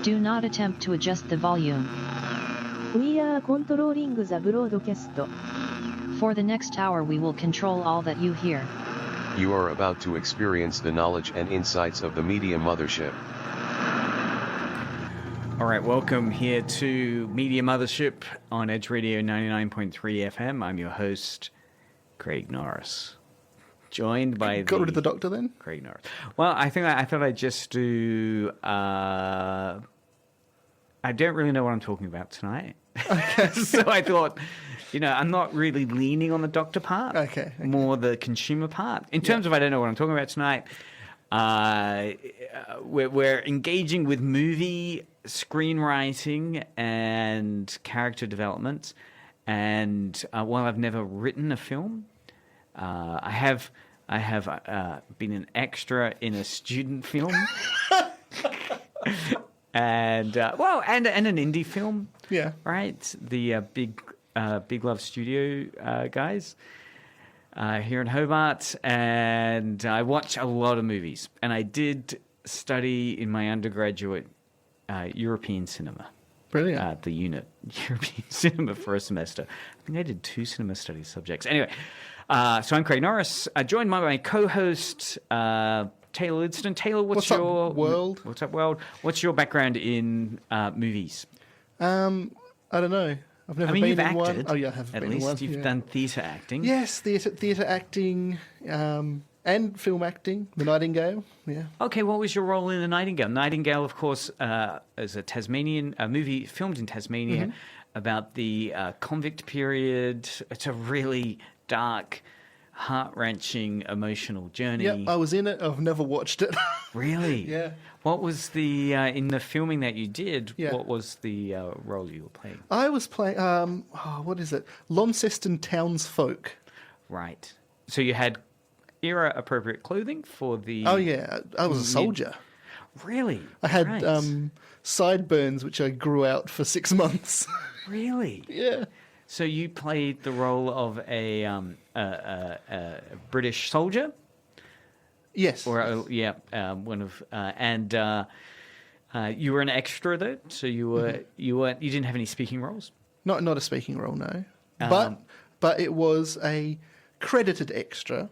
Do not attempt to adjust the volume. We are controlling the broadcast. For the next hour we will control all that you hear. You are about to experience the knowledge and insights of the Media Mothership. All right, welcome here to Media Mothership on Edge Radio 99.3 FM. I'm your host, Craig Norris. Joined by Got rid of the doctor then? Craig Norris. Well, I thought I'd just do... I don't really know what I'm talking about tonight. Okay. So I thought, I'm not really leaning on the doctor part. Okay. More the consumer part. In terms of I don't know what I'm talking about tonight, we're engaging with movie screenwriting and character development. And while I've never written a film, I have been an extra in a student film. And an indie film, yeah, right? The Big Love Studio guys here in Hobart, and I watch a lot of movies. And I did study in my undergraduate European cinema. Brilliant. The unit European cinema for a semester. I think I did 2 cinema studies subjects. Anyway, so I'm Craig Norris, joined by my co-host. Taylor Lidston. Taylor, what's your world? What's up, world? What's your background in movies? I don't know. I've never been you've in acted. one. Oh yeah, I have. At been in least one. you've done theatre acting. Yes, theatre acting, and film acting. The Nightingale. Yeah. Okay, what was your role in The Nightingale? Nightingale, of course, is a Tasmanian movie filmed in Tasmania about the convict period. It's a really dark, heart-wrenching, emotional journey. Yep, I was in it. I've never watched it. Really? Yeah. What was the in the filming that you did? Yeah. What was the role you were playing? I was playing. What is it? Launceston townsfolk. Right. So you had era-appropriate clothing for the. Oh yeah, I was a soldier. Really? I had sideburns, which I grew out for 6 months. Really? Yeah. So you played the role of a British soldier? Yes. Or one of you were an extra though, so you didn't have any speaking roles. Not a speaking role, no. But it was a credited extra.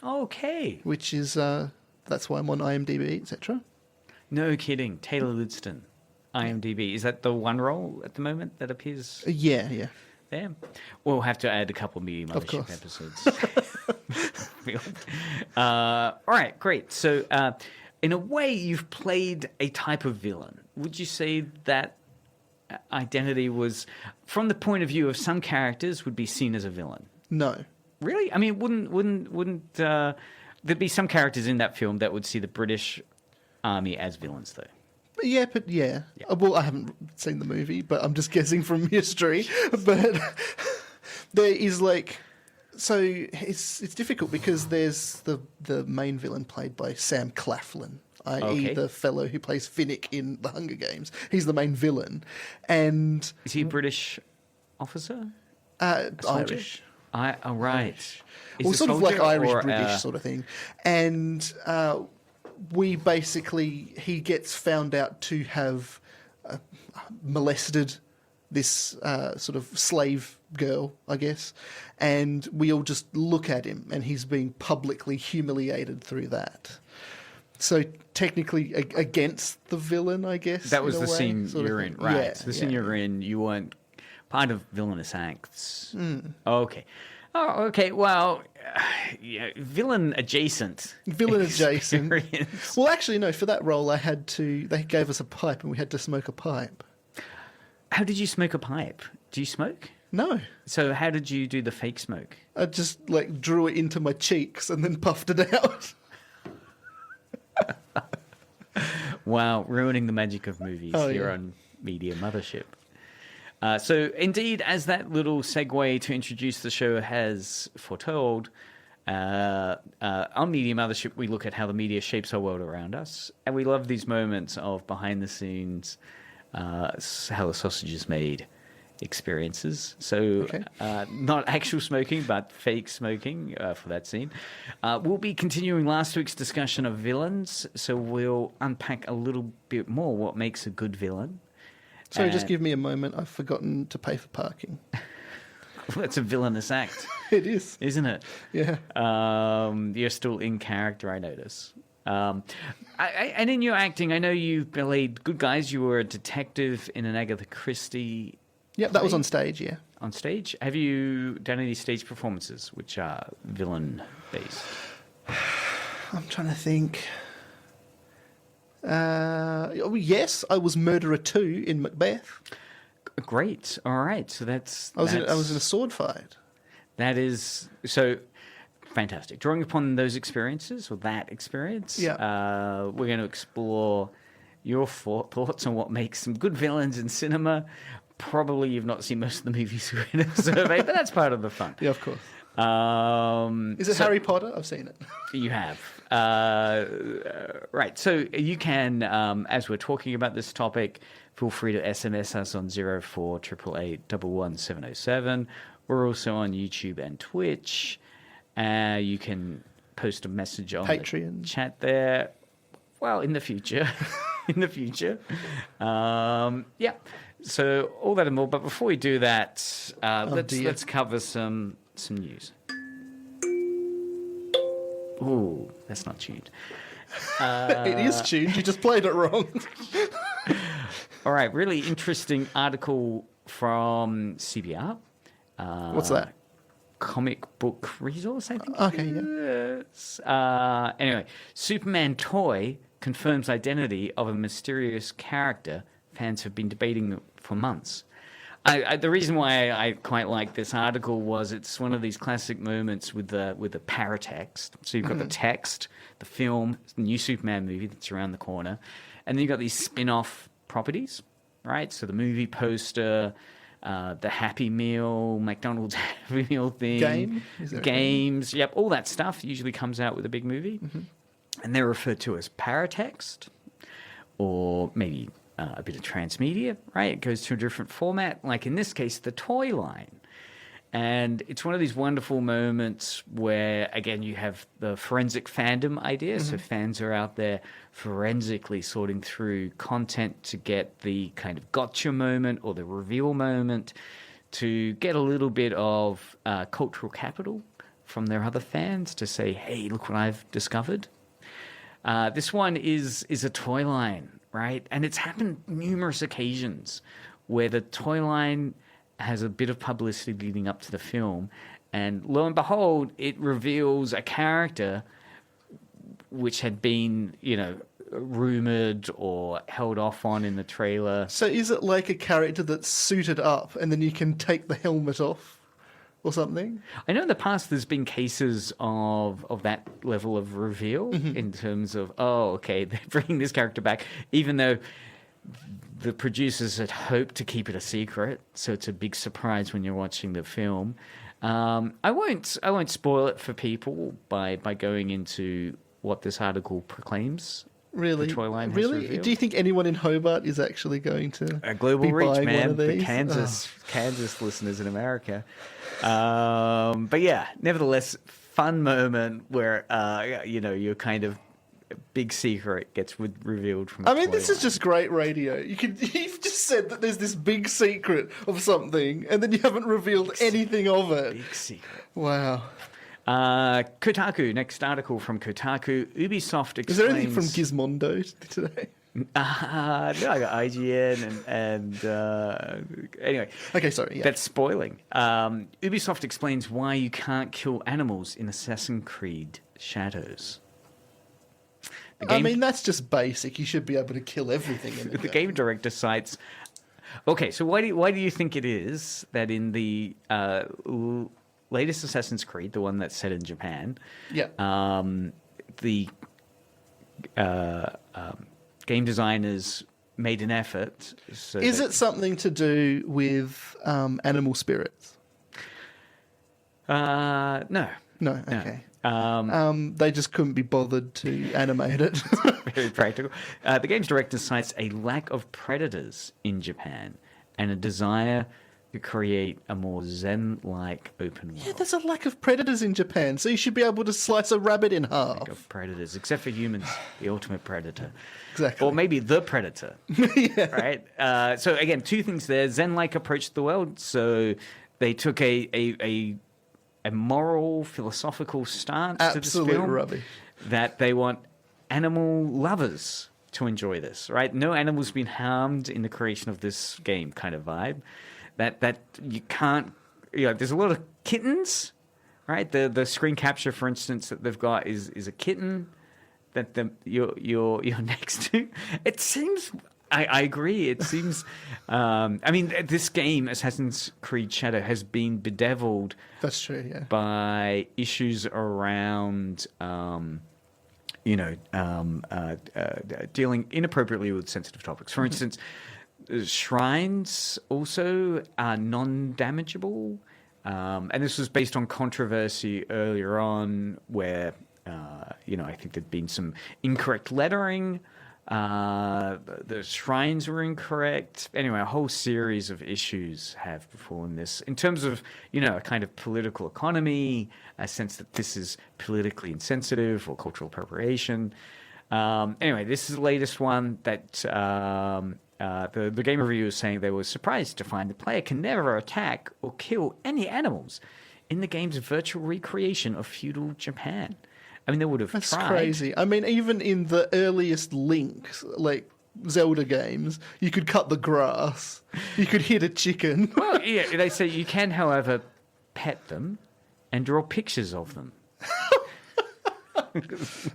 Okay. Which is that's why I'm on IMDb, etc. No kidding, Taylor Lidston, IMDb. Is that the one role at the moment that appears? Yeah. Yeah. We'll have to add a couple of Media Mothership episodes. All right, great. So, in a way, you've played a type of villain. Would you say that identity was, from the point of view of some characters, would be seen as a villain? No. Really? I mean, wouldn't there'd be some characters in that film that would see the British Army as villains, though? Yeah. Well, I haven't seen the movie, but I'm just guessing from history. But there is so it's difficult because there's the main villain played by Sam Claflin, i.e. the fellow who plays Finnick in The Hunger Games. He's the main villain, and is he a British officer? Irish. Right. Irish. Well, sort of like Irish-British sort of thing, and. He gets found out to have molested this sort of slave girl, I guess, and we all just look at him, and he's being publicly humiliated through that. So technically against the villain, I guess. That was the scene you're in, right? Yeah, the scene you're in, you weren't part of villainous acts. Okay. Oh, okay. Well, villain adjacent. Villain adjacent. Well, actually, no. For that role, they gave us a pipe, and we had to smoke a pipe. How did you smoke a pipe? Do you smoke? No. So how did you do the fake smoke? I just drew it into my cheeks and then puffed it out. Wow, ruining the magic of movies here on Media Mothership. So, indeed, as that little segue to introduce the show has foretold, on Media Mothership, we look at how the media shapes our world around us, and we love these moments of behind the scenes, how the sausage is made experiences. So Okay. not actual smoking, but fake smoking for that scene. We'll be continuing last week's discussion of villains. So we'll unpack a little bit more what makes a good villain. Sorry, just give me a moment. I've forgotten to pay for parking. That's a villainous act. It is. Isn't it? Yeah. You're still in character, I notice. And in your acting, I know you played good guys. You were a detective in an Agatha Christie. Yep, that was play on stage, yeah. On stage? Have you done any stage performances which are villain-based? I'm trying to think. Yes, I was Murderer 2 in Macbeth. Great. All right. So that's... I was in a sword fight. That is... So... Fantastic. Drawing upon those experiences, or that experience, we're going to explore your thoughts on what makes some good villains in cinema. Probably you've not seen most of the movies we're in a survey, but that's part of the fun. Yeah, of course. Is it Harry Potter? I've seen it. You have. Right. So you can, as we're talking about this topic, feel free to SMS us on 0488811707. We're also on YouTube and Twitch. You can post a message on Patreon the chat there. Well, in the future. In the future. Yeah. So all that and more. But before we do that, let's cover some news. Ooh, that's not tuned. It is tuned. You just played it wrong. All right. Really interesting article from CBR. What's that? Comic book resource, I think. Okay, yes. Anyway, Superman toy confirms identity of a mysterious character fans have been debating for months. The reason why I quite like this article was it's one of these classic moments with the paratext. So you've got the text, the film, the new Superman movie that's around the corner, and then you've got these spin-off properties, right? So the movie poster, the Happy Meal, McDonald's Happy Meal thing, games, yep, all that stuff usually comes out with a big movie, and they're referred to as paratext, or maybe a bit of transmedia, right? It goes to a different format, like in this case, the toy line. And it's one of these wonderful moments where, again, you have the forensic fandom idea. So fans are out there forensically sorting through content to get the kind of gotcha moment or the reveal moment to get a little bit of cultural capital from their other fans to say, hey, look what I've discovered. This one is a toy line, right? And it's happened numerous occasions where the toy line has a bit of publicity leading up to the film, and lo and behold, it reveals a character which had been, rumored or held off on in the trailer. So is it like a character that's suited up and then you can take the helmet off or something? I know in the past there's been cases of that level of reveal in terms of, they're bringing this character back, even though the producers had hoped to keep it a secret, so it's a big surprise when you're watching the film. I won't spoil it for people by going into what this article proclaims. Really? The toy line has really? revealed. Do you think anyone in Hobart is actually going to a global be reach, buying man? one of The these? Kansas listeners in America. But yeah, nevertheless, fun moment where you're kind of big secret gets revealed from. I mean, this is just great radio. You've just said that there's this big secret of something, and then you haven't revealed anything of it. Big secret. Wow. Kotaku. Next article from Kotaku. Ubisoft explains. Is there anything from Gizmondo today? No, I got IGN and anyway. Okay, sorry. Yeah. That's spoiling. Ubisoft explains why you can't kill animals in Assassin's Creed Shadows. I mean, that's just basic. You should be able to kill everything in the game director cites. Okay, so why do you think it is that in the latest Assassin's Creed, the one that's set in Japan, the game designers made an effort? So is it something to do with animal spirits? No. No. Okay. They just couldn't be bothered to animate it. Very practical. The game's director cites a lack of predators in Japan and a desire to create a more Zen-like open world. Yeah, there's a lack of predators in Japan, so you should be able to slice a rabbit in half. Lack of predators, except for humans, the ultimate predator. Exactly. Or maybe the predator. Yeah. Right? So again, two things there. Zen-like approach to the world. So they took a moral, philosophical stance to this Absolute film. rubbish. That they want animal lovers to enjoy this, right? No animal's been harmed in the creation of this game kind of vibe. That you can't, there's a lot of kittens, right? The screen capture, for instance, that they've got is a kitten that you're next to. It seems, I agree. It seems, this game, Assassin's Creed Shadow, has been bedeviled. That's true, yeah. By issues around, dealing inappropriately with sensitive topics. For instance, shrines also are non-damageable. And this was based on controversy earlier on where, I think there'd been some incorrect lettering. The shrines were incorrect. Anyway, a whole series of issues have befallen this in terms of, a kind of political economy, a sense that this is politically insensitive or cultural appropriation. Anyway, this is the latest one that the game review is saying they were surprised to find the player can never attack or kill any animals in the game's virtual recreation of feudal Japan. I mean, they would have tried. That's crazy. I mean, even in the earliest Link, like Zelda games, you could cut the grass, you could hit a chicken. Well, yeah, they say you can, however, pet them and draw pictures of them.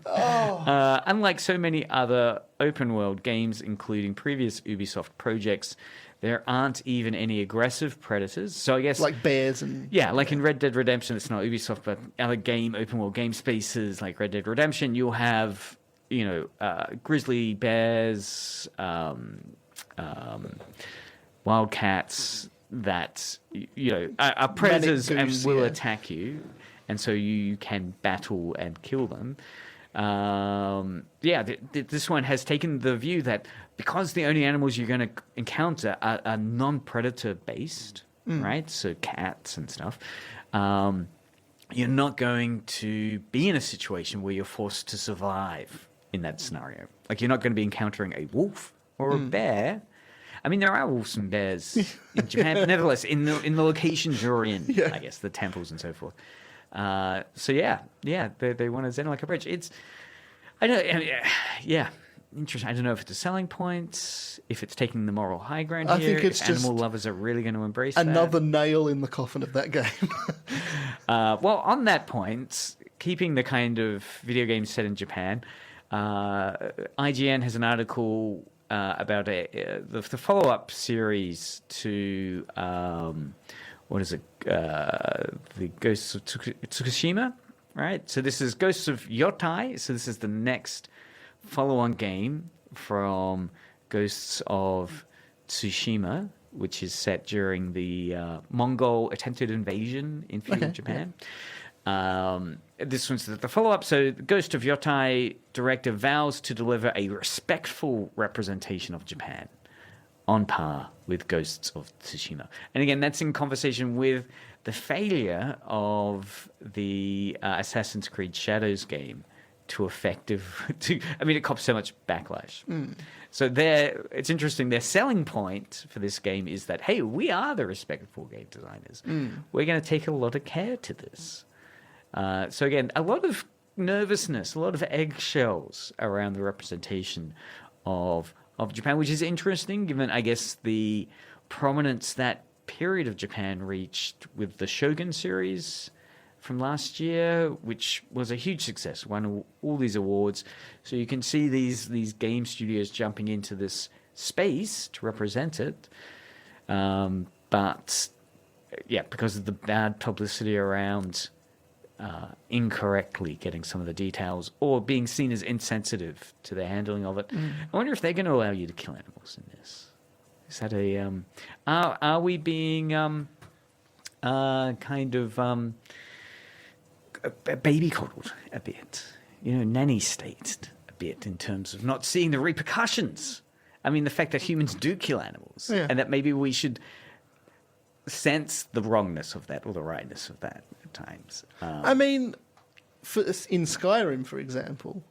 Unlike so many other open world games, including previous Ubisoft projects, there aren't even any aggressive predators. So I guess like bears and like in Red Dead Redemption, it's not Ubisoft, but other open world game spaces like Red Dead Redemption, you'll have grizzly bears, wildcats that are predators and will attack you. And so you can battle and kill them. This one has taken the view that because the only animals you're going to encounter are non-predator based, right? So cats and stuff. You're not going to be in a situation where you're forced to survive in that scenario. Like you're not going to be encountering a wolf or a bear. I mean, there are wolves and bears in Japan, but nevertheless, in the locations you're in, I guess, the temples and so forth. They want a Zen-like approach. Interesting. I don't know if it's a selling point, if it's taking the moral high ground I here, think it's if just animal lovers are really going to embrace another that. nail in the coffin of that game. Well, on that point, keeping the kind of video game set in Japan, IGN has an article about the follow-up series to what is it? The Ghosts of Tsukushima, right? So this is Ghosts of Yotai. So this is the next follow-on game from Ghosts of Tsushima, which is set during the Mongol attempted invasion in feudal Japan. This one's the follow-up. So the Ghost of Yotai director vows to deliver a respectful representation of Japan on par with Ghosts of Tsushima. And again, that's in conversation with the failure of the Assassin's Creed Shadows game it cops so much backlash. So it's interesting, their selling point for this game is that, hey, we are the respectful game designers. We're going to take a lot of care to this. So again, a lot of nervousness, a lot of eggshells around the representation of Japan, which is interesting given, I guess, the prominence that period of Japan reached with the Shogun series from last year, which was a huge success, won all these awards. So you can see these game studios jumping into this space to represent it. But because of the bad publicity around incorrectly getting some of the details or being seen as insensitive to their handling of it, I wonder if they're going to allow you to kill animals in this. Is that are we being baby coddled a bit, nanny stated a bit in terms of not seeing the repercussions? I mean, the fact that humans do kill animals and that maybe we should sense the wrongness of that or the rightness of that at times. I mean, in Skyrim, for example,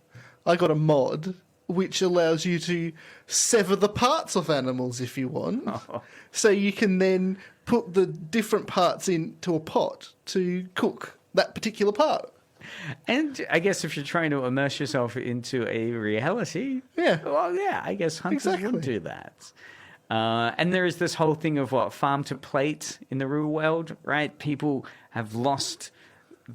I got a mod which allows you to sever the parts of animals if you want. Oh. So you can then put the different parts into a pot to cook that particular part. And I guess if you're trying to immerse yourself into a reality, I guess hunters would do that. And there is this whole thing of farm to plate in the real world, right? People have lost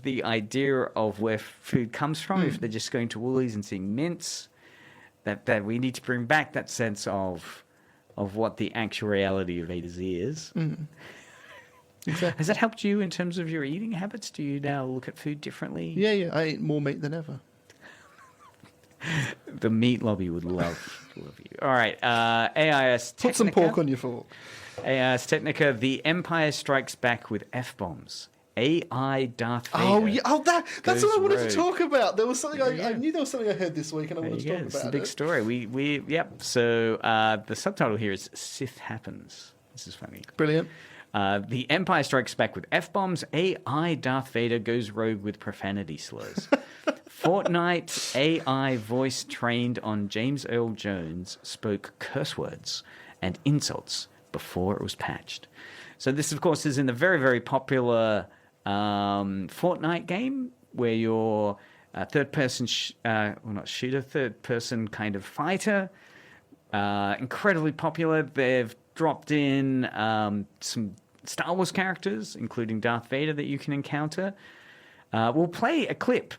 the idea of where food comes from if they're just going to Woolies and seeing mints. That we need to bring back that sense of what the actual reality of A to Z is. Exactly. Has that helped you in terms of your eating habits? Do you now look at food differently? Yeah, I eat more meat than ever. The meat lobby would love you. All right, AIS Technica. Put some pork on your fork. AIS Technica, the Empire strikes back with F-bombs. AI Darth Vader. Oh, yeah. That's what I wanted to talk about. There was something I knew there was something I heard this week, and I wanted to talk about it. It's a big story. Yep. So the subtitle here is Sith Happens. This is funny. Brilliant. The Empire strikes back with F-bombs. AI Darth Vader goes rogue with profanity slurs. Fortnite AI voice trained on James Earl Jones spoke curse words and insults before it was patched. So this, of course, is in the very, very popular Fortnite game where you're a third-person, third-person kind of fighter. Incredibly popular. They've dropped in some Star Wars characters, including Darth Vader, that you can encounter. We'll play a clip.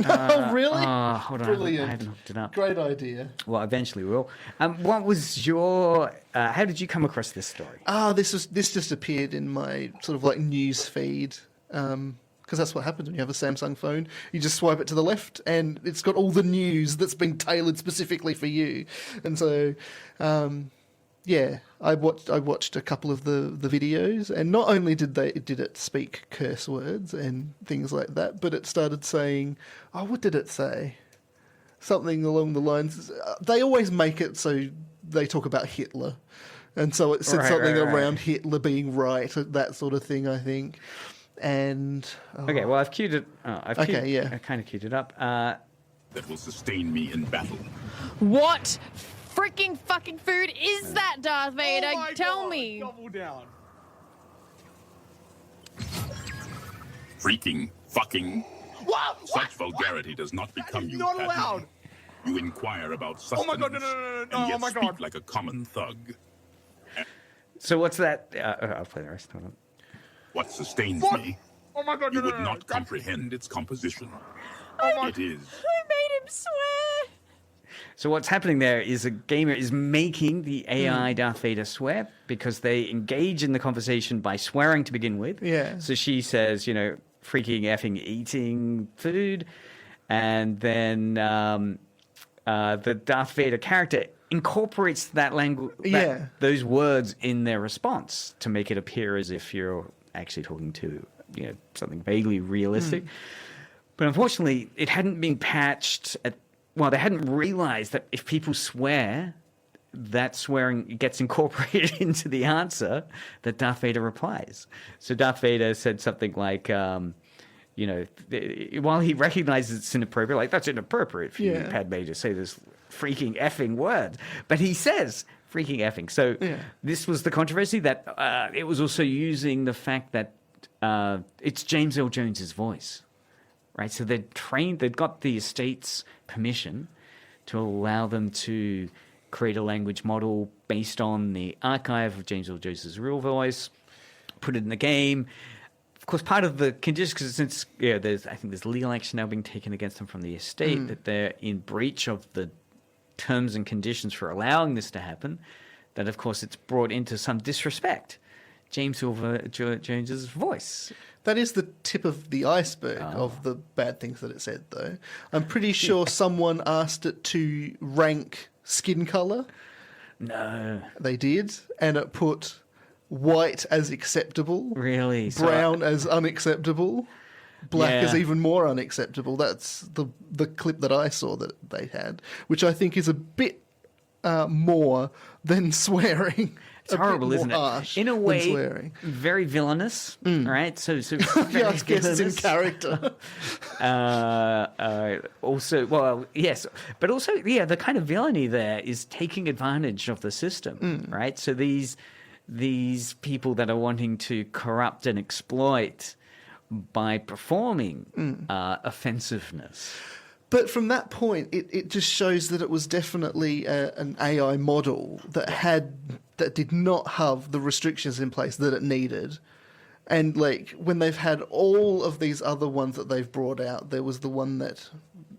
Oh, really? Hold on, Brilliant. I haven't hooked it up. Great idea. Well, eventually we will. What was your... how did you come across this story? This just appeared in my sort of news feed, because that's what happens when you have a Samsung phone. You just swipe it to the left, and it's got all the news that's been tailored specifically for you. And so, I watched a couple of the videos, and not only did it speak curse words and things like that, but it started saying, what did it say? Something along the lines. They always make it so they talk about Hitler, and so it said something around Hitler being right, that sort of thing, I think. And okay, well, I've queued it. I kind of queued it up. That will sustain me in battle. What freaking fucking food is that, Darth Vader? Tell me. Double down. Freaking fucking. What? Such vulgarity does not become you. Not allowed. You inquire about sustenance. Oh my god! No! And yet Oh my god! speak like a common thug. So what's that? I'll play the rest. Hold on. What sustains me? Oh my god! You would not comprehend its composition. It is. I made him swear. So what's happening there is a gamer is making the AI Darth Vader swear because they engage in the conversation by swearing to begin with. Yeah. So she says, freaking effing eating food. And then the Darth Vader character incorporates that language, those words in their response to make it appear as if you're actually talking to, something vaguely realistic. But unfortunately, it hadn't been patched they hadn't realized that if people swear, that swearing gets incorporated into the answer that Darth Vader replies. So Darth Vader said something like, while he recognizes it's inappropriate, that's inappropriate for you, Padme, to say this freaking effing word. But he says freaking effing. So this was the controversy that it was also using the fact that it's James Earl Jones's voice. Right, so they'd got the estate's permission to allow them to create a language model based on the archive of James Earl Jones's real voice, put it in the game. Of course, part of the conditions, because since there's legal action now being taken against them from the estate, that they're in breach of the terms and conditions for allowing this to happen, that of course it's brought into some disrespect James Earl Jones's voice. That is the tip of the iceberg of the bad things that it said, though. I'm pretty sure someone asked it to rank skin colour. No. They did, and it put white as acceptable. Really? Brown as unacceptable. Black as even more unacceptable. That's the clip that I saw that they had, which I think is a bit more than swearing. It's horrible, bit isn't more it? harsh In a than way, swearing. very villainous, right? So Yeah, I guess it's in villainous. character. Also, well, yes, but also, yeah, the kind of villainy there is taking advantage of the system, right? So these people that are wanting to corrupt and exploit by performing offensiveness. But from that point, it just shows that it was definitely an AI model that did not have the restrictions in place that it needed. And like when they've had all of these other ones that they've brought out, there was the one that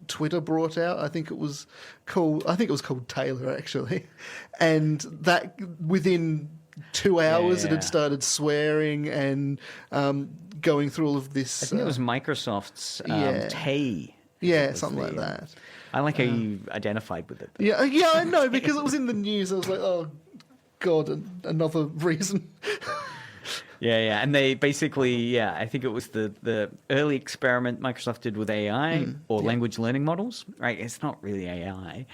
Twitter brought out. I think it was called Taylor actually, and that within 2 hours it had started swearing and going through all of this. I think it was Microsoft's Tay. Yeah, something like that. I like how you identified with it. Yeah, I know, because it was in the news. I was like, oh, God, another reason. Yeah. And they basically, I think it was the early experiment Microsoft did with AI or language learning models, right? It's not really AI.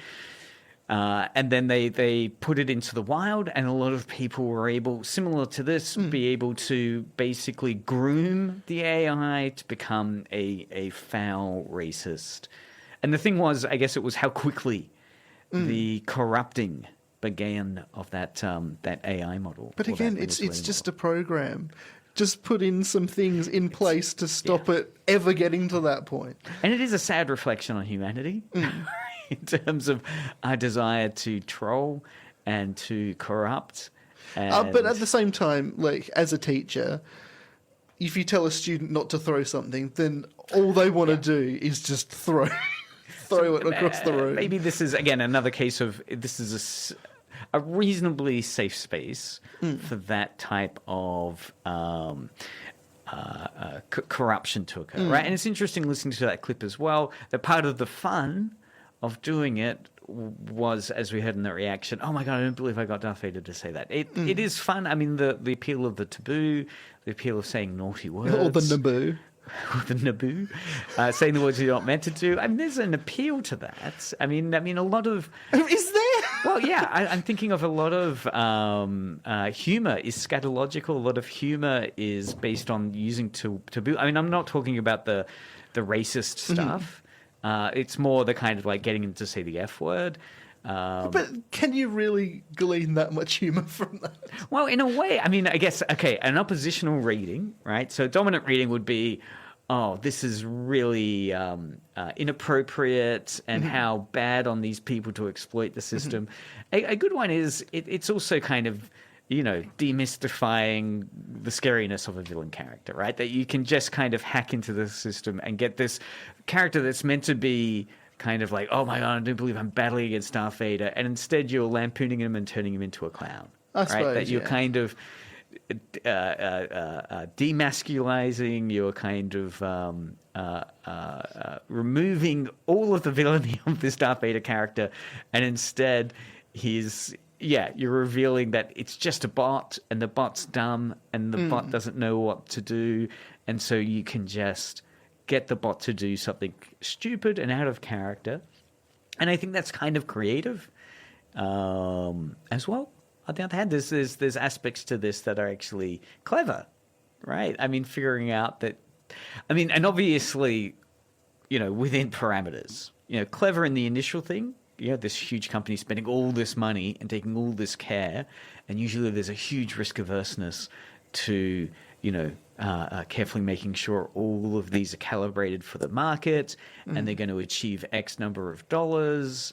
And then they put it into the wild, and a lot of people were able, similar to this, be able to basically groom the AI to become a foul racist. And the thing was, I guess it was how quickly the corrupting began of that AI model. But again, it's just a program. Just put in some things in place to stop it ever getting to that point. And it is a sad reflection on humanity. In terms of our desire to troll and to corrupt. But at the same time, like as a teacher, if you tell a student not to throw something, then all they want to do is just throw it across the room. Maybe this is, again, another case of this is a reasonably safe space for that type of corruption to occur, right? And it's interesting listening to that clip as well, that part of the fun of doing it was, as we heard in the reaction, oh my God, I don't believe I got Darth Vader to say that. It is fun. I mean, the appeal of the taboo, the appeal of saying naughty words. Or the Naboo. The Naboo, saying the words you're not meant to do. I mean, there's an appeal to that. I mean, a lot of... Is there? Well, yeah, I'm thinking of a lot of humor is scatological. A lot of humor is based on using taboo. I mean, I'm not talking about the racist stuff. It's more the kind of like getting him to say the F word. But can you really glean that much humor from that? Well, in a way, I mean, I guess, okay, an oppositional reading, right? So dominant reading would be, oh, this is really inappropriate and how bad on these people to exploit the system. A good one is, it's also kind of, demystifying the scariness of a villain character, right? That you can just kind of hack into the system and get this character that's meant to be kind of like, oh my God, I don't believe I'm battling against Darth Vader. And instead you're lampooning him and turning him into a clown. I suppose, that you're kind of demasculizing, you're kind of removing all of the villainy of this Darth Vader character. And instead you're revealing that it's just a bot, and the bot's dumb, and the bot doesn't know what to do, and so you can just get the bot to do something stupid and out of character. And I think that's kind of creative as well. On the other hand, there's aspects to this that are actually clever, right? I mean, figuring out that... I mean, and obviously, within parameters. Clever in the initial thing, this huge company spending all this money and taking all this care, and usually there's a huge risk averseness to, carefully making sure all of these are calibrated for the market, and they're going to achieve X number of dollars,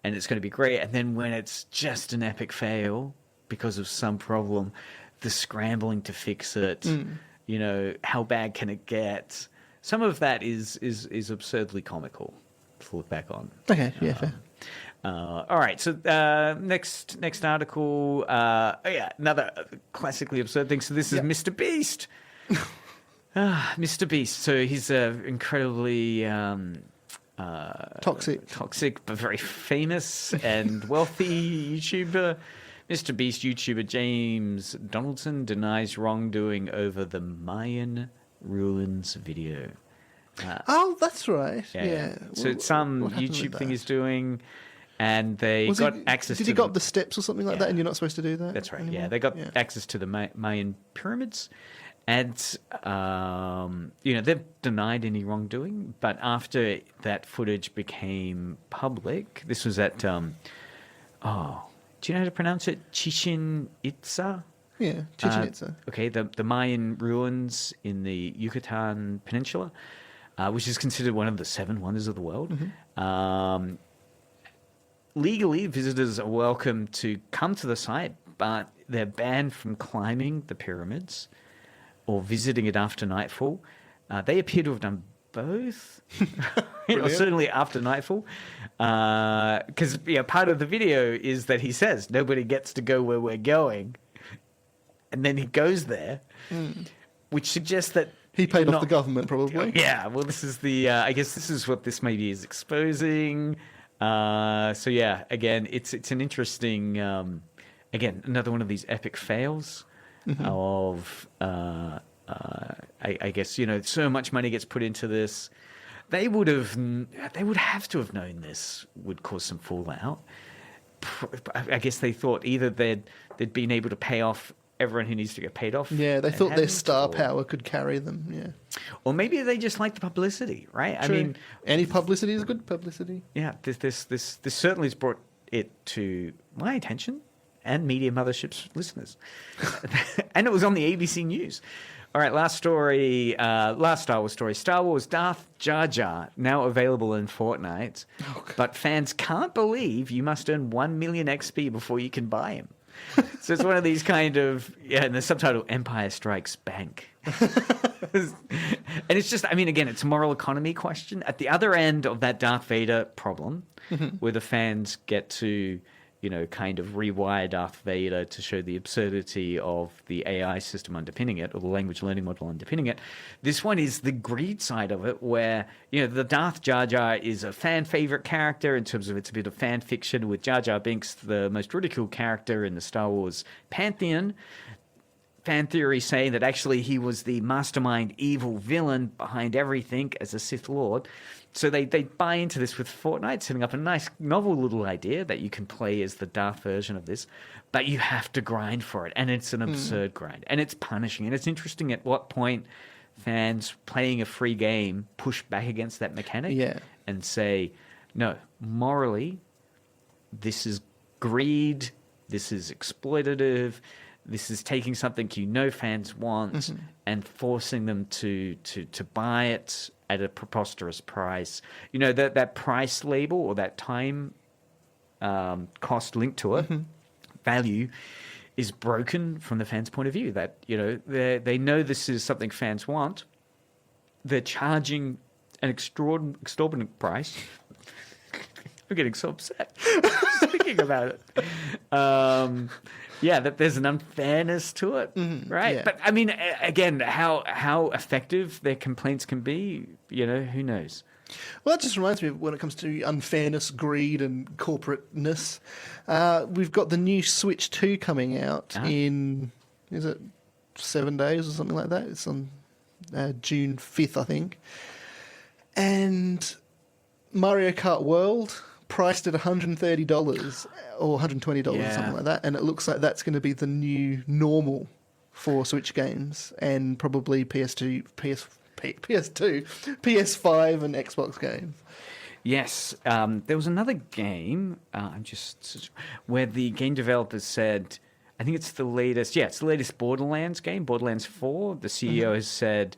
and it's going to be great. And then when it's just an epic fail because of some problem, the scrambling to fix it, how bad can it get? Some of that is absurdly comical to look back on. Okay, yeah, fair. All right, so next article. Another classically absurd thing. So this is Mr. Beast. Mr. Beast. So he's an incredibly toxic, but very famous and wealthy YouTuber. Mr. Beast YouTuber James Donaldson denies wrongdoing over the Mayan ruins video. Oh, that's right. Yeah. So it's some YouTube thing he's doing. and they got access to... Did he go up the steps or something like that, and you're not supposed to do that? That's right, anymore? yeah. They got access to the Mayan pyramids, and, they've denied any wrongdoing, but after that footage became public, this was at, do you know how to pronounce it? Chichen Itza? Yeah, Chichen Itza. Okay, the Mayan ruins in the Yucatan Peninsula, which is considered one of the 7 wonders of the world. Mm-hmm. Legally, visitors are welcome to come to the site, but they're banned from climbing the pyramids or visiting it after nightfall. They appear to have done both, or certainly after nightfall, because part of the video is that he says nobody gets to go where we're going, and then he goes there, which suggests that he paid off the government, probably. Yeah, well, this is the I guess this is what this maybe is exposing. So yeah, again, it's an interesting, again, another one of these epic fails of, I guess, so much money gets put into this. They would have to have known this would cause some fallout. I guess they thought either they'd been able to pay off everyone who needs to get paid off. Yeah, they thought their star power could carry them. Yeah, or maybe they just like the publicity, right? True. I mean, any publicity is good publicity. Yeah, this certainly has brought it to my attention and Media Mothership's listeners, and it was on the ABC News. All right, last story, last Star Wars story. Star Wars Darth Jar Jar, now available in Fortnite, but fans can't believe you must earn 1 million XP before you can buy him. So it's one of these kind of, and the subtitle, Empire Strikes Bank. And it's just, I mean, again, it's a moral economy question. At the other end of that Darth Vader problem, where the fans get to, kind of rewire Darth Vader to show the absurdity of the AI system underpinning it, or the language learning model underpinning it. This one is the greed side of it, where, the Darth Jar Jar is a fan favorite character in terms of it's a bit of fan fiction, with Jar Jar Binks the most ridiculed character in the Star Wars pantheon. Fan theory saying that actually he was the mastermind evil villain behind everything as a Sith Lord. So they buy into this with Fortnite, setting up a nice novel little idea that you can play as the Darth version of this, but you have to grind for it, and it's an absurd grind, and it's punishing, and it's interesting at what point fans playing a free game push back against that mechanic and say, no, morally, this is greed, this is exploitative, this is taking something fans want and forcing them to buy it at a preposterous price. That price label or that time cost linked to it, value, is broken from the fans' point of view. That, they know this is something fans want. They're charging an exorbitant price. I'm getting so upset just thinking about it. That there's an unfairness to it, right? Yeah. But I mean, again, how effective their complaints can be, who knows? Well, that just reminds me of when it comes to unfairness, greed, and corporateness. We've got the new Switch 2 coming out in, is it 7 days or something like that? It's on June 5th, I think. And Mario Kart World, priced at $130 or $120 or something like that, and it looks like that's going to be the new normal for Switch games and probably PS2, PS5 and Xbox games. Yes, there was another game, where the game developers said, I think it's the latest Borderlands game, Borderlands 4. The CEO has said,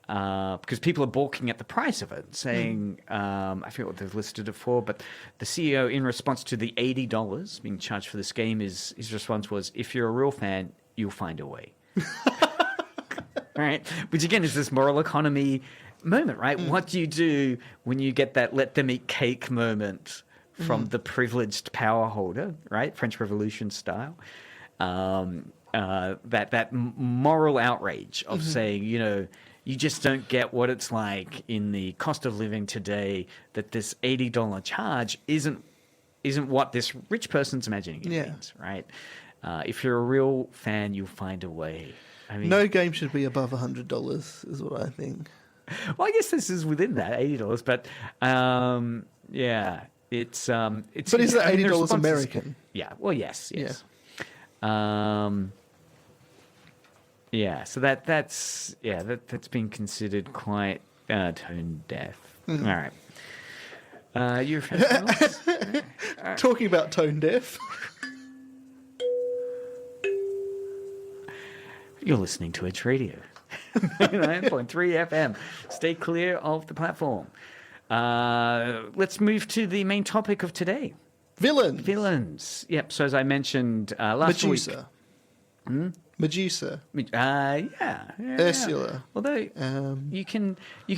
because people are balking at the price of it, saying, I forget what they've listed it for, but the CEO, in response to the $80 being charged for this game, his response was, if you're a real fan, you'll find a way. Right? Which, again, is this moral economy moment, right? What do you do when you get that let them eat cake moment from the privileged power holder, right? French Revolution style. That moral outrage of saying, you just don't get what it's like in the cost of living today, that this $80 charge isn't what this rich person's imagining it means, right? If you're a real fan, you'll find a way. I mean, no game should be above $100 is what I think. Well, I guess this is within that, $80, but It's But is that I mean, the $80 response is- American? Yeah. Well, yes. Yeah. So that's been considered quite tone deaf. All right. You're a fan of Phil's? Talking about tone deaf. You're listening to Edge Radio. 9.3 FM. Stay clear of the platform. Let's move to the main topic of today. Villains. Yep. So as I mentioned last week. Medusa. Yeah. Ursula. Although you can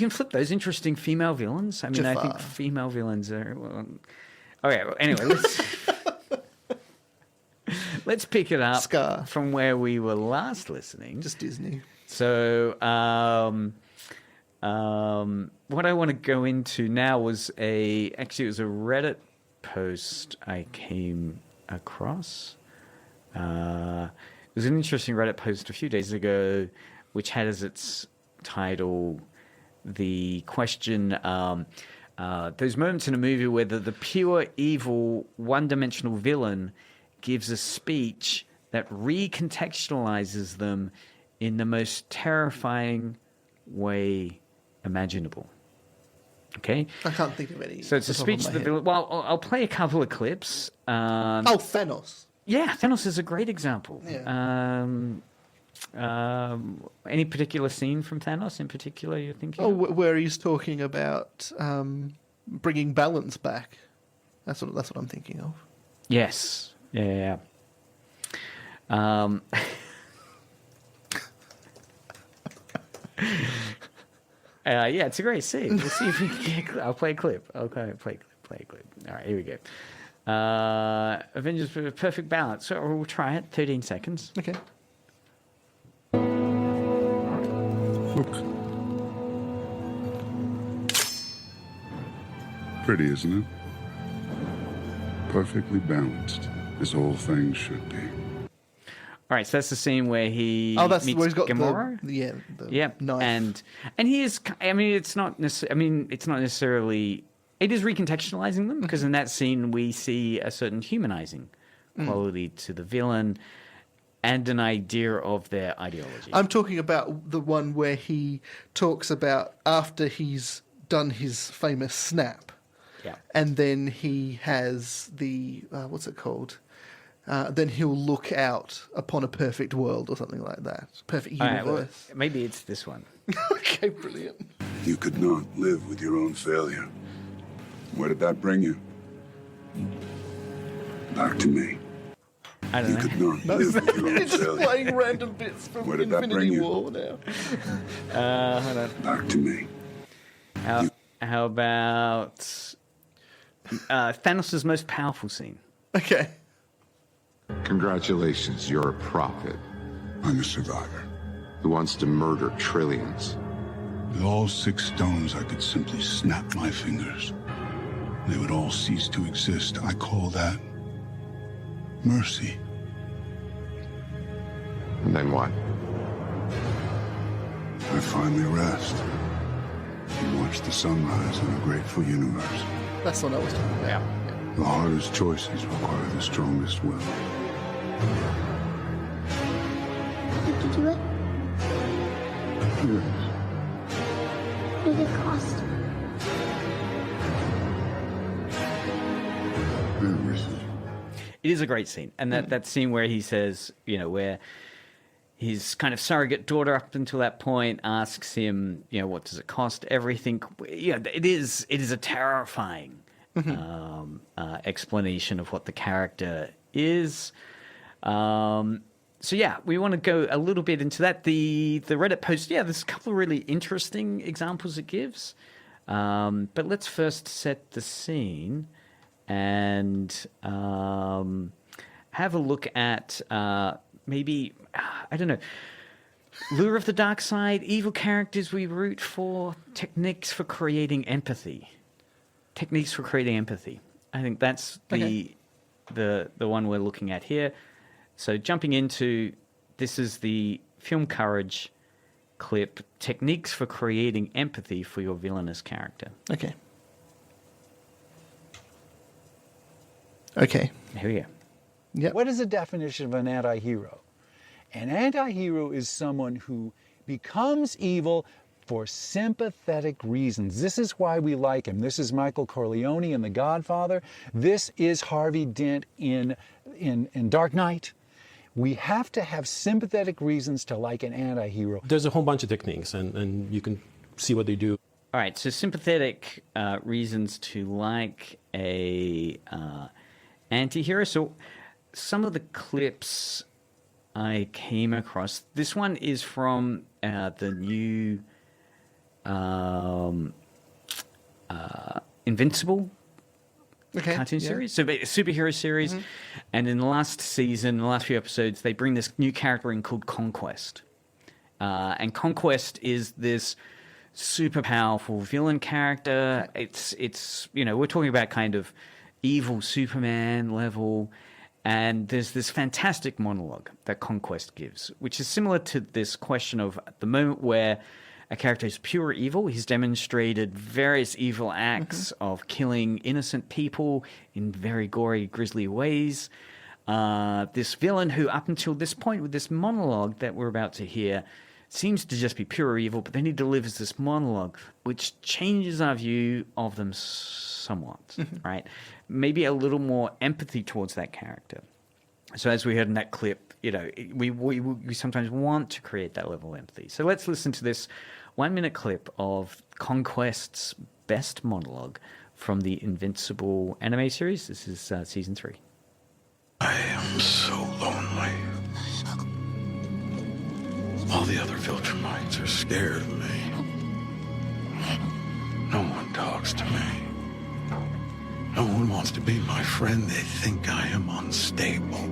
flip those interesting female villains. I mean, I think Jafar. female villains are. Well, okay. Well, anyway, let's pick it up Scar. from where we were last listening. Just Disney. So, what I want to go into now was it was a Reddit post I came across. It was an interesting Reddit post a few days ago, which had as its title the question, those moments in a movie where the pure evil, one-dimensional villain gives a speech that recontextualizes them in the most terrifying way imaginable. Okay? I can't think of any. So it's a speech of the villain. Well, I'll play a couple of clips. Thanos. Yeah, Thanos is a great example. Yeah. Any particular scene from Thanos in particular you're thinking? Oh, of? where he's talking about bringing balance back. That's what I'm thinking of. Yes. Yeah. Yeah, it's a great scene. We'll see if we can get. I'll play a clip. Okay, play a clip. All right, here we go. Avengers with a perfect balance. So we'll try it. 13 seconds. Okay. Look. Pretty, isn't it? Perfectly balanced, as all things should be. All right, so that's the scene where he That's meets where he's got Gamora. the and knife. he is. I mean, it's not necessarily. It is recontextualizing them because in that scene we see a certain humanizing quality to the villain and an idea of their ideology. I'm talking about the one where he talks about after he's done his famous snap. Yeah. And then he has the what's it called? Then he'll look out upon a perfect world or something like that. Perfect All universe. right, well, maybe it's this one. Okay, brilliant. You could not live with your own failure. Where did that bring you? Back to me. I don't You know. could not live with your own It's just failure. playing random bits from Where did that bring Infinity you? War now. Hold on. Back to me. How about Thanos' most powerful scene? Okay. Congratulations, you're a prophet I'm a survivor. who wants to murder trillions. With all 6 stones, I could simply snap my fingers. They would all cease to exist. I call that mercy. And then what? I finally rest and watch the sunrise in a grateful universe. That's what I was talking about. The hardest choices require the strongest will. Did you do it? Yes. What did it cost? Everything. It is a great scene. And that scene where he says, where his kind of surrogate daughter up until that point asks him, what does it cost? Everything. It is a terrifying explanation of what the character is. So yeah, we want to go a little bit into that. The Reddit post, there's a couple of really interesting examples it gives. But let's first set the scene and have a look at maybe, I don't know, lure of the dark side, evil characters we root for, techniques for creating empathy. I think that's the one we're looking at here. So jumping into, this is the Film Courage clip, techniques for creating empathy for your villainous character. Okay. Okay. Here we go. Yep. What is the definition of an anti-hero? An anti-hero is someone who becomes evil for sympathetic reasons. This is why we like him. This is Michael Corleone in The Godfather. This is Harvey Dent in Dark Knight. We have to have sympathetic reasons to like an anti-hero. There's a whole bunch of techniques, and you can see what they do. All right, so sympathetic reasons to like a anti-hero. So some of the clips I came across, this one is from the new Invincible cartoon series, so superhero series. And in the last season, the last few episodes, they bring this new character in called Conquest. And Conquest is this super powerful villain character. It's we're talking about kind of evil Superman level. And there's this fantastic monologue that Conquest gives, which is similar to this question of the moment where a character is pure evil. He's demonstrated various evil acts of killing innocent people in very gory, grisly ways. This villain who, up until this point, with this monologue that we're about to hear, seems to just be pure evil, but then he delivers this monologue, which changes our view of them somewhat, right? Maybe a little more empathy towards that character. So as we heard in that clip, we sometimes want to create that level of empathy. So let's listen to this 1-minute clip of Conquest's best monologue from the Invincible anime series. This is season 3. I am so lonely. All the other Viltrumites are scared of me. No one talks to me. No one wants to be my friend. They think I am unstable.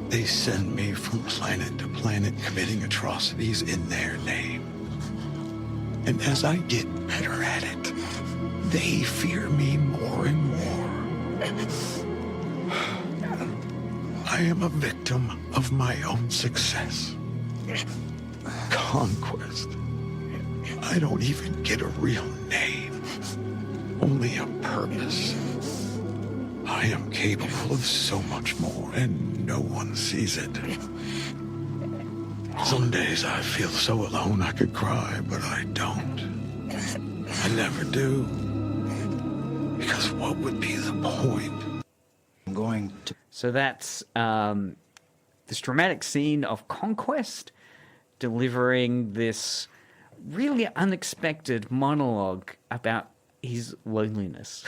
They send me from planet to planet committing atrocities in their name. And as I get better at it, they fear me more and more. I am a victim of my own success. Conquest. I don't even get a real name. Only a purpose. I am capable of so much more, and no one sees it. Some days I feel so alone I could cry, but I don't. I never do. Because what would be the point? I'm going to... So that's this dramatic scene of Conquest delivering this really unexpected monologue about his loneliness.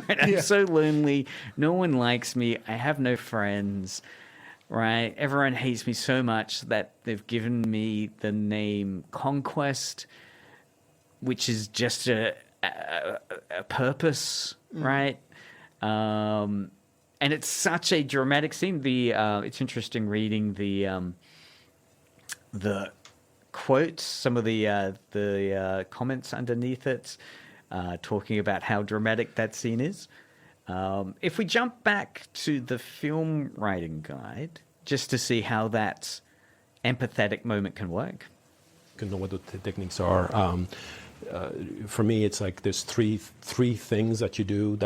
I'm so lonely. No one likes me. I have no friends. Right? Everyone hates me so much that they've given me the name Conquest, which is just a purpose, right? And it's such a dramatic scene. It's interesting reading the quotes, some of the comments underneath it. Talking about how dramatic that scene is. If we jump back to the film writing guide, just to see how that empathetic moment can work. You can know what the techniques are. For me, it's like there's three things that you do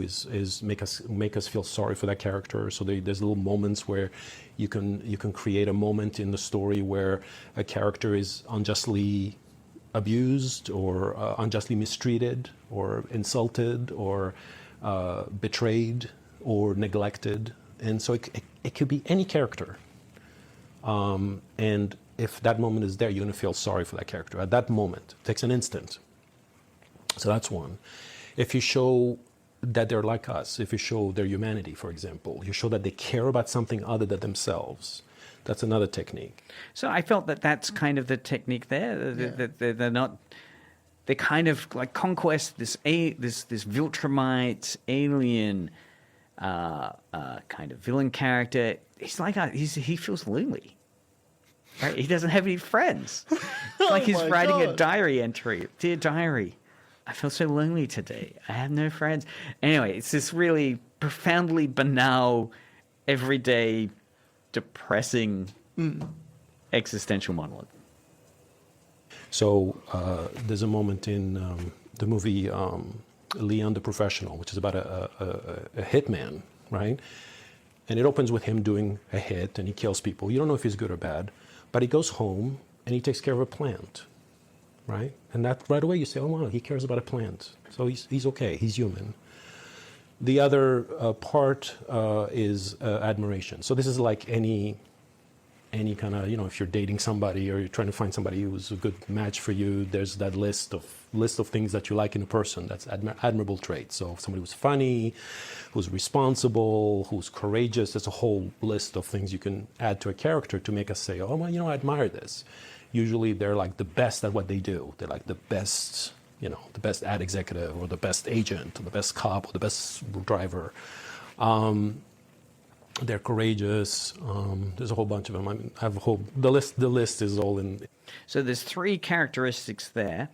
is make us feel sorry for that character. So there's little moments where you can create a moment in the story where a character is unjustly abused or unjustly mistreated or insulted or betrayed or neglected. And so it could be any character. And if that moment is there, you're going to feel sorry for that character at that moment. It takes an instant. So that's one. If you show that they're like us, if you show their humanity, for example, you show that they care about something other than themselves, that's another technique. So I felt that that's kind of the technique there. They're not. They're kind of like Conquest. This Viltrumite alien kind of villain character. He's like he feels lonely. Right? He doesn't have any friends. It's like he's writing a diary entry. Dear diary, I feel so lonely today. I have no friends. Anyway, it's this really profoundly banal, everyday, depressing existential monologue. So there's a moment in the movie Leon the Professional, which is about a hitman, right? And it opens with him doing a hit, and he kills people. You don't know if he's good or bad, but he goes home and he takes care of a plant, right? And that right away you say, oh wow, he cares about a plant, so he's okay, he's human. The other part is admiration. So this is like any kind of, if you're dating somebody or you're trying to find somebody who's a good match for you, there's that list of things that you like in a person. That's admirable traits. So somebody who's funny, who's responsible, who's courageous, there's a whole list of things you can add to a character to make us say, oh, well, I admire this. Usually they're like the best at what they do. They're like the best, the best ad executive or the best agent or the best cop or the best driver. They're courageous. There's a whole bunch of them. I have a whole the list is all in. So there's 3 characteristics there.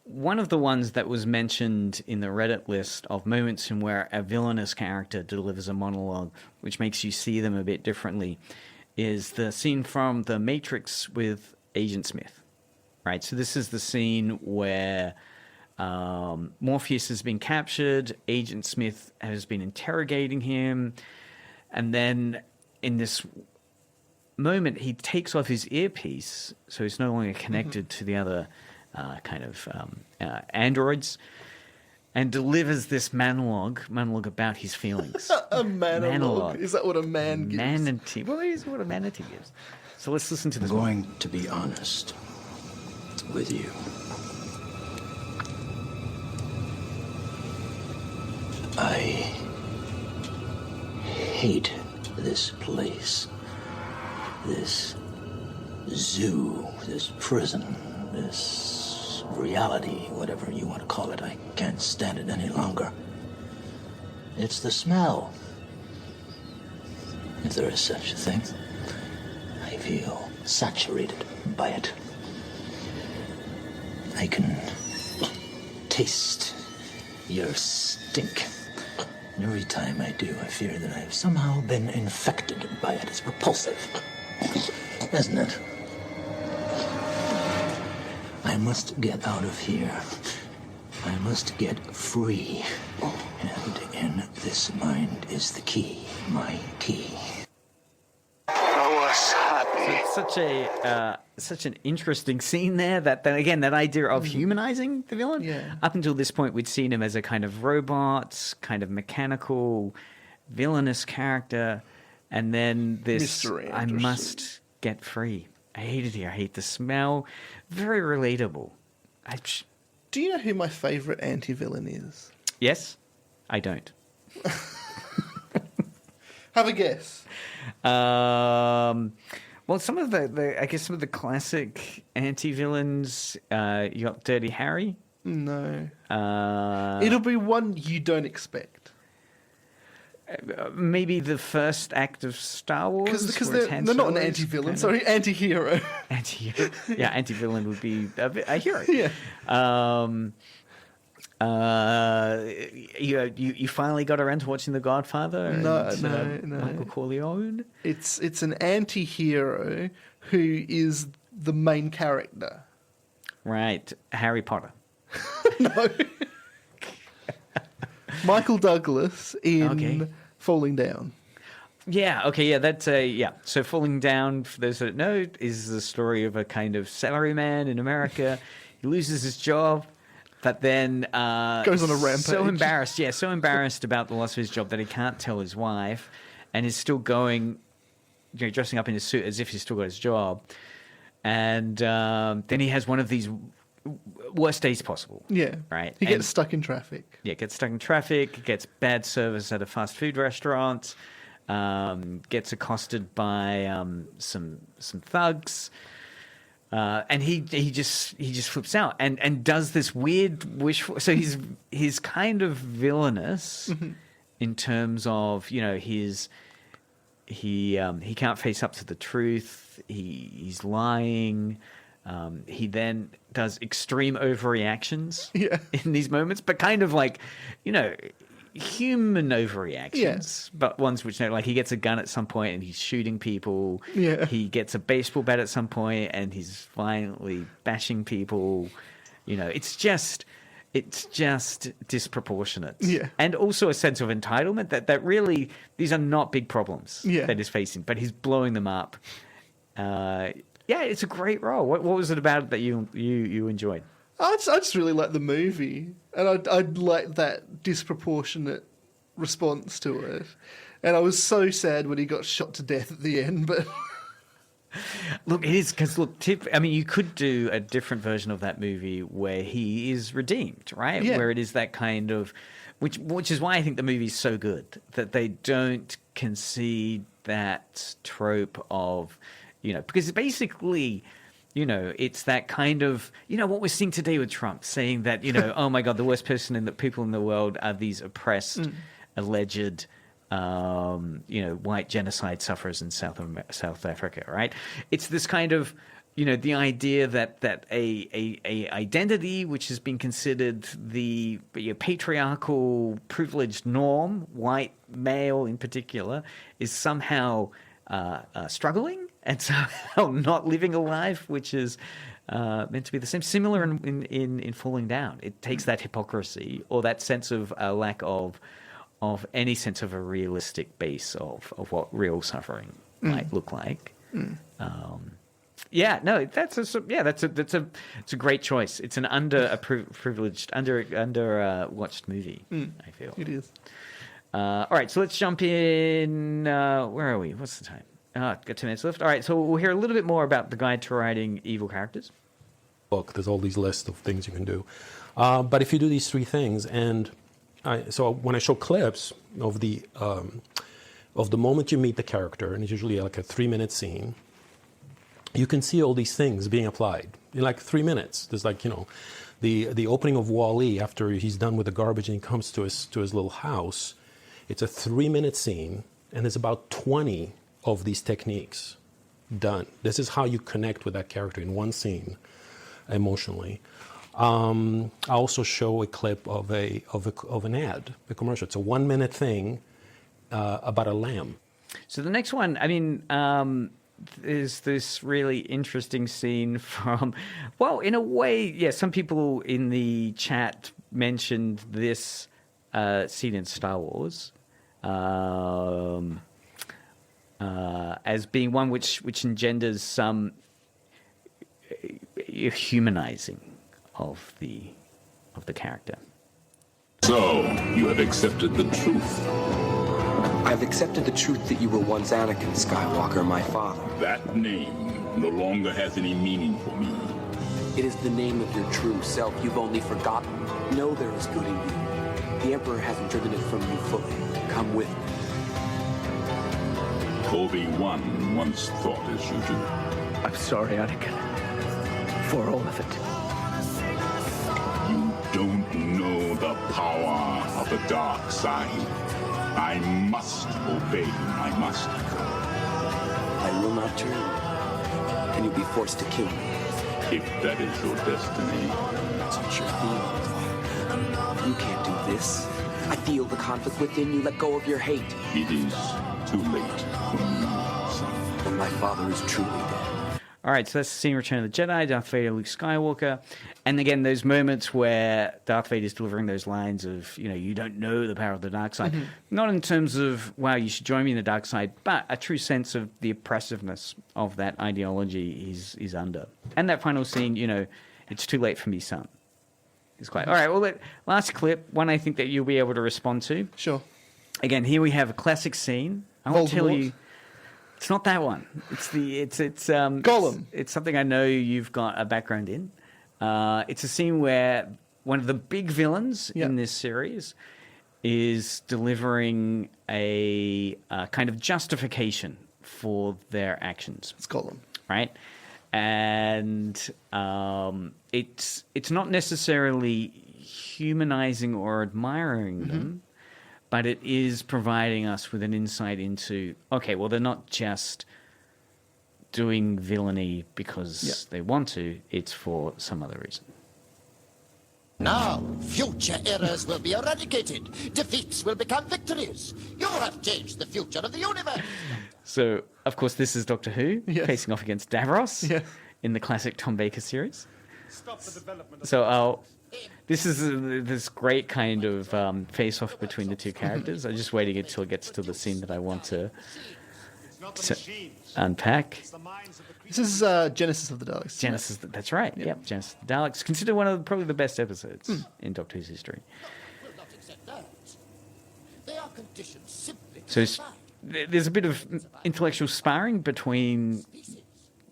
One of the ones that was mentioned in the Reddit list of moments in where a villainous character delivers a monologue, which makes you see them a bit differently, is the scene from The Matrix with Agent Smith. Right. So this is the scene where Morpheus has been captured. Agent Smith has been interrogating him. And then in this moment, he takes off his earpiece, so he's no longer connected to the other androids, and delivers this monologue about his feelings. A monologue? Is that what a man gives? Manatee. Well, it is what a manatee gives. So let's listen to this. I'm going to be honest with you. I hate this place, this zoo, this prison, this reality, whatever you want to call it. I can't stand it any longer. It's the smell, if there is such a thing. I feel saturated by it. I can taste your stink. Every time I do, I fear that I've somehow been infected by it. It's repulsive, isn't it? I must get out of here. I must get free. And in this mind is the key, my key. I was happy. So it's such an interesting scene there. That idea of humanizing the villain. Yeah. Up until this point, we'd seen him as a kind of robot, kind of mechanical, villainous character, and then this: I must get free. I hate it here. I hate the smell. Very relatable. Do you know who my favourite anti-villain is? Yes, I don't. Have a guess. Well, some of the classic anti-villains, you got Dirty Harry. No. It'll be one you don't expect. Maybe the first act of Star Wars. Because they're not an anti-villain, sorry, anti-hero. Anti-hero. Yeah, anti-villain would be a hero. Yeah. You finally got around to watching The Godfather? No. Michael Corleone? It's an anti-hero who is the main character. Right. Harry Potter. No. Michael Douglas in Falling Down. Yeah, okay, yeah, that's So Falling Down, for those that don't know, is the story of a kind of salaryman in America. He loses his job, but then goes on a rampage. So embarrassed about the loss of his job that he can't tell his wife, and is still going, dressing up in his suit as if he's still got his job. And then he has one of these worst days possible. Yeah. Right. He gets stuck in traffic. Yeah, gets stuck in traffic, gets bad service at a fast food restaurant, gets accosted by some thugs. And he just flips out and does this weird so he's kind of villainous in terms of, he can't face up to the truth. He's lying. He then does extreme overreactions in these moments, but kind of like, human overreactions, but ones which, like, he gets a gun at some point and he's shooting people. Yeah. He gets a baseball bat at some point and he's violently bashing people. It's just, it's just disproportionate. Yeah. And also a sense of entitlement that really, these are not big problems that he's facing, but he's blowing them up. Yeah, it's a great role. What was it about it that you enjoyed? I just really like the movie, and I'd like that disproportionate response to it. And I was so sad when he got shot to death at the end, but... Look, it is, because you could do a different version of that movie where he is redeemed, right? Yeah. Where it is that kind of, which is why I think the movie's so good, that they don't concede that trope of, because basically, it's that kind of, what we're seeing today with Trump, saying that, oh my God, the worst people in the world are these oppressed, alleged, white genocide sufferers in South Africa, right? It's this kind of, the idea that a identity which has been considered the patriarchal privileged norm, white male in particular, is somehow struggling and somehow not living a life which is meant to be the same. Similar in Falling Down. It takes that hypocrisy or that sense of lack of any sense of a realistic base of what real suffering might look like. That's a great choice. It's an privileged, watched movie. I feel it is. All right, so let's jump in. Where are we? What's the time? Got 2 minutes left. All right, so we'll hear a little bit more about the guide to writing evil characters. Look, there's all these lists of things you can do, but if you do these 3 things, and so when I show clips of the moment you meet the character, and it's usually like a 3-minute scene, you can see all these things being applied in like 3 minutes. There's like, the opening of Wall-E after he's done with the garbage and he comes to his little house. It's a 3-minute scene, and there's about 20 of these techniques done. This is how you connect with that character in one scene emotionally. I also show a clip of an ad, a commercial. It's a 1-minute thing about a lamb. So the next one, is this really interesting scene from, well, in a way, some people in the chat mentioned this scene in Star Wars as being one which engenders some humanizing of the character. So, you have accepted the truth. I've accepted the truth that you were once Anakin Skywalker, my father. That name no longer has any meaning for me. It is the name of your true self. You've only forgotten. Know there is good in you. The Emperor hasn't driven it from you fully. Come with me. Obi-Wan once thought as you do. I'm sorry, Anakin. For all of it. You don't know the power of the dark side. I must obey my master. I will not turn. And you'll be forced to kill me. If that is your destiny. That's what you're feeling. You can't do this. I feel the conflict within you. Let go of your hate. It is too late for me, son. When my father is truly dead. All right, so that's the scene Return of the Jedi, Darth Vader, Luke Skywalker. And again, those moments where Darth Vader is delivering those lines of, you don't know the power of the dark side. Mm-hmm. Not in terms of, wow, you should join me in the dark side, but a true sense of the oppressiveness of that ideology he's under. And that final scene, it's too late for me, son. It's quite... All right, well, last clip, one I think that you'll be able to respond to. Sure. Again, here we have a classic scene. I won't tell you... It's not that one. It's Gollum. It's something I know you've got a background in. It's a scene where one of the big villains in this series is delivering a kind of justification for their actions. It's Gollum, right? And it's not necessarily humanizing or admiring them. But it is providing us with an insight into, okay, well, they're not just doing villainy because they want to. It's for some other reason. Now, future errors will be eradicated. Defeats will become victories. You have changed the future of the universe. So, of course, this is Doctor Who facing off against Davros in the classic Tom Baker series. Stop the development. So This is this great kind of face-off between the two characters. I'm just waiting until it gets to the scene that I want to unpack. This is Genesis of the Daleks. Genesis, that's right. Yep, Genesis of the Daleks. Considered one of probably the best episodes in Doctor Who's history. So there's a bit of intellectual sparring between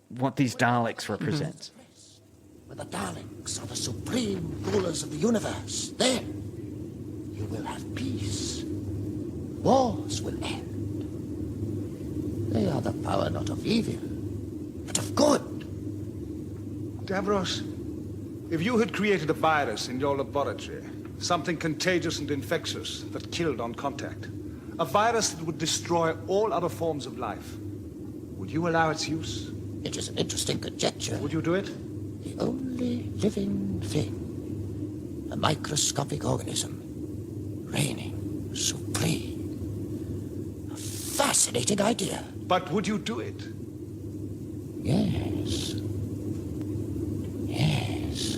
what these Daleks represent. When the Daleks are the supreme rulers of the universe, then you will have peace. Wars will end. They are the power not of evil, but of good. Davros, if you had created a virus in your laboratory, something contagious and infectious that killed on contact, a virus that would destroy all other forms of life, would you allow its use? It is an interesting conjecture. Would you do it? The only living thing, a microscopic organism, reigning supreme. A fascinating idea. But would you do it? Yes. Yes.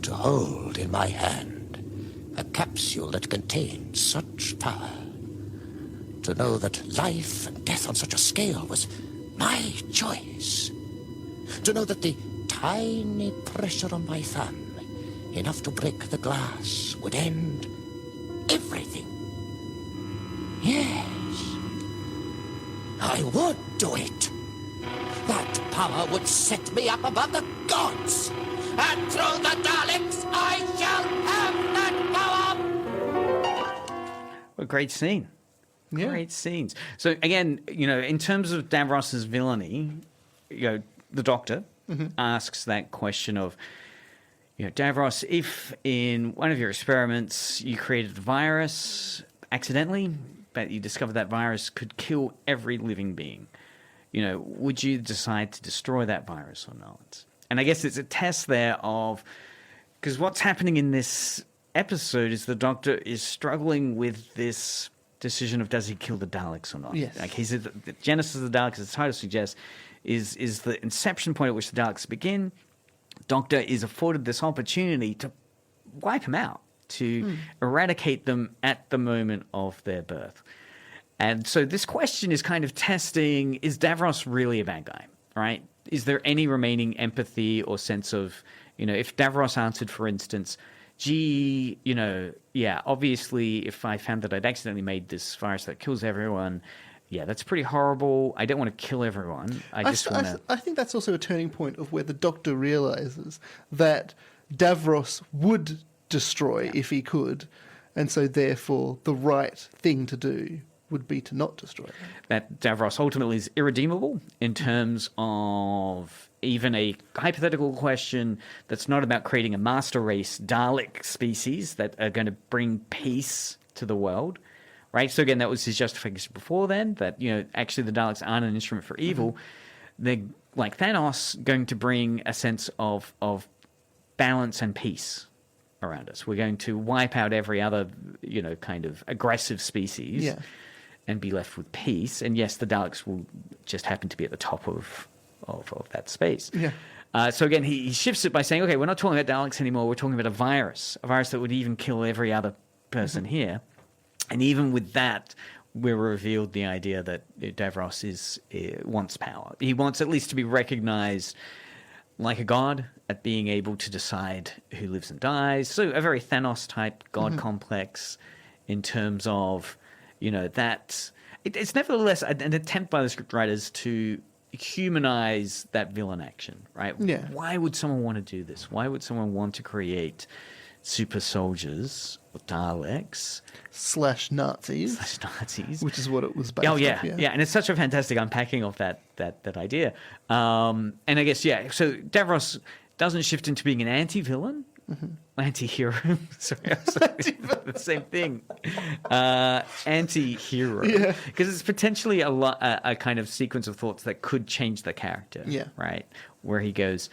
To hold in my hand a capsule that contains such power. To know that life and death on such a scale was my choice. To know that the tiny pressure on my thumb, enough to break the glass, would end everything. Yes. I would do it. That power would set me up above the gods. And through the Daleks, I shall have that power. What a great scene. Great scenes. So again, in terms of Davros's villainy, the Doctor asks that question of, Davros, if in one of your experiments you created a virus accidentally, but you discovered that virus could kill every living being, would you decide to destroy that virus or not? And I guess it's a test there of, because what's happening in this episode is the Doctor is struggling with this decision of does he kill the Daleks or not. Yes. Like the Genesis of the Daleks, as the title suggests, is the inception point at which the Daleks begin. Doctor is afforded this opportunity to wipe them out, to eradicate them at the moment of their birth. And so this question is kind of testing, is Davros really a bad guy, right? Is there any remaining empathy or sense of, if Davros answered, for instance, gee, obviously if I found that I'd accidentally made this virus that kills everyone, that's pretty horrible. I don't want to kill everyone. I think that's also a turning point of where the Doctor realizes that Davros would destroy if he could, and so therefore the right thing to do would be to not destroy them. That Davros ultimately is irredeemable in terms of even a hypothetical question that's not about creating a master race Dalek species that are going to bring peace to the world, right? So again, that was his justification before then, that, actually the Daleks aren't an instrument for evil. They're, like Thanos, going to bring a sense of balance and peace around us. We're going to wipe out every other, kind of aggressive species and be left with peace. And yes, the Daleks will just happen to be at the top of that space. Yeah. So again, he shifts it by saying, okay, we're not talking about Daleks anymore. We're talking about a virus that would even kill every other person here. And even with that, we're revealed the idea that Davros wants power. He wants at least to be recognized like a god at being able to decide who lives and dies. So a very Thanos-type god complex in terms of, that... It's nevertheless an attempt by the scriptwriters to humanize that villain action, right? Yeah. Why would someone want to do this? Why would someone want to create super soldiers or Daleks / Nazis, which is what it was based off, yeah, and it's such a fantastic unpacking of that idea. And I guess so Davros doesn't shift into being an anti-villain, anti-hero. Sorry, the same thing. Anti-hero, because it's potentially a kind of sequence of thoughts that could change the character. Right, where he goes,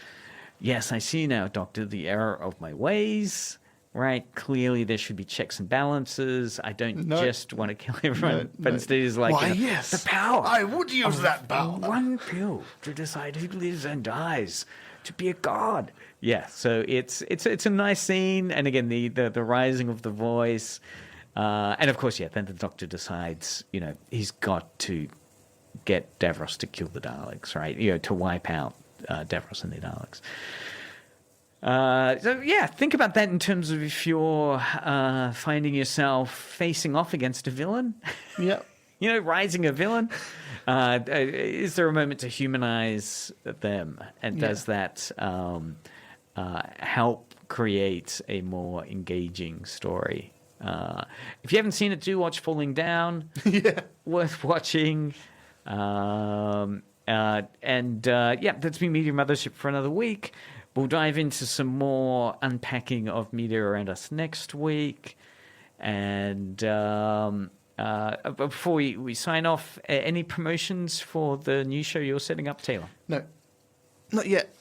yes, I see now, Doctor, the error of my ways. Right, clearly there should be checks and balances. I don't just want to kill everyone, but instead he's like, why, yes, the power. I would use that power. One pill to decide who lives and dies, to be a god. Yeah, so it's a nice scene, and again the rising of the voice, and of course, then the Doctor decides, he's got to get Davros to kill the Daleks, right? To wipe out Davros and the Daleks. Think about that in terms of if you're finding yourself facing off against a villain. Yeah. Rising a villain. Is there a moment to humanize them? And does that help create a more engaging story? If you haven't seen it, do watch Falling Down. Yeah. Worth watching. That's been Media Mothership for another week. We'll dive into some more unpacking of media around us next week. And before we sign off, any promotions for the new show you're setting up, Taylor? No, not yet.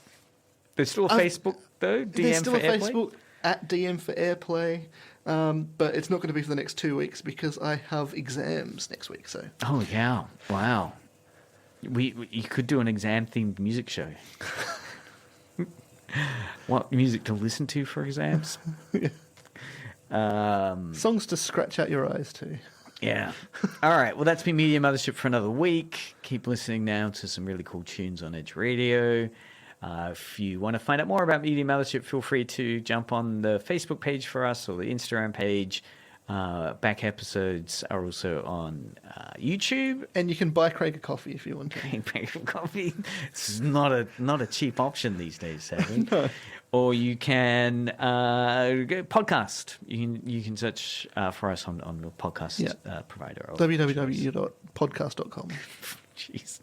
There's still a Facebook, though? There's still a Airplay? Facebook at DM for Airplay. But it's not going to be for the next 2 weeks because I have exams next week. So. Oh, yeah. Wow. You could do an exam-themed music show. What music to listen to for exams? Songs to scratch out your eyes to. Yeah. All right. Well, that's been Media Mothership for another week. Keep listening now to some really cool tunes on Edge Radio. If you want to find out more about Media Mothership, feel free to jump on the Facebook page for us or the Instagram page. Back episodes are also on YouTube. And you can buy Craig a coffee if you want to. Craig a coffee. This is not a cheap option these days, sadly. No. Or you can podcast. You can search for us on your podcast provider. www.podcast.com. Jeez.